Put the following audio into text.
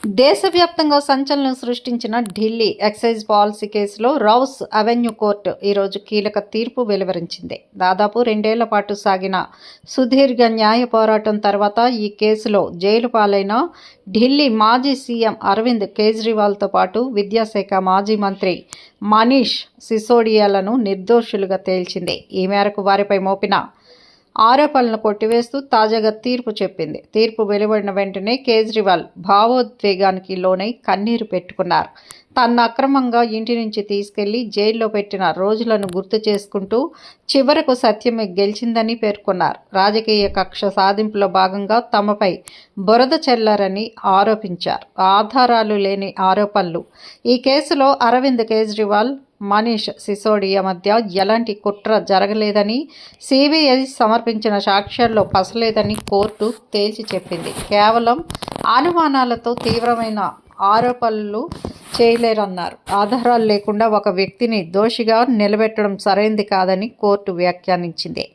దేశవ్యాప్తంగా సంచలనం సృష్టించిన ఢిల్లీ ఎక్సైజ్ పాలసీ కేసులో రౌస్ అవెన్యూ కోర్టు ఈరోజు కీలక తీర్పు వెలువరించింది. దాదాపు 2 ఏళ్ల పాటు సాగిన సుదీర్ఘ న్యాయ పోరాటం తర్వాత ఈ కేసులో జైలు పాలైన ఢిల్లీ మాజీ సీఎం అరవింద్ కేజ్రీవాల్తో పాటు విద్యాశాఖ మాజీ మంత్రి మనీష్ సిసోడియాలను నిర్దోషులుగా తేల్చింది. ఈ మేరకు వారిపై మోపిన ఆరోపణలను కొట్టివేస్తూ తాజాగా తీర్పు చెప్పింది. తీర్పు వెలువడిన వెంటనే కేజ్రీవాల్ భావోద్వేగానికి లోనై కన్నీరు పెట్టుకున్నారు. తన అక్రమంగా ఇంటి నుంచి తీసుకెళ్లి జైల్లో పెట్టిన రోజులను గుర్తు చేసుకుంటూ చివరకు సత్యమే గెలిచిందని పేర్కొన్నారు. రాజకీయ కక్ష సాధింపులో భాగంగా తమపై బురద చల్లారని ఆరోపించారు. ఆధారాలు లేని ఆరోపణలు. ఈ కేసులో అరవింద్ కేజ్రీవాల్, మనీష్ సిసోడియా మధ్య ఎలాంటి కుట్ర జరగలేదని, సిబిఐ సమర్పించిన సాక్ష్యాల్లో పసలేదని కోర్టు తేల్చి చెప్పింది. కేవలం అనుమానాలతో తీవ్రమైన ఆరోపణలు చేయలేరన్నారు. ఆధారాలు లేకుండా ఒక వ్యక్తిని దోషిగా నిలబెట్టడం సరైంది కాదని కోర్టు వ్యాఖ్యానించింది.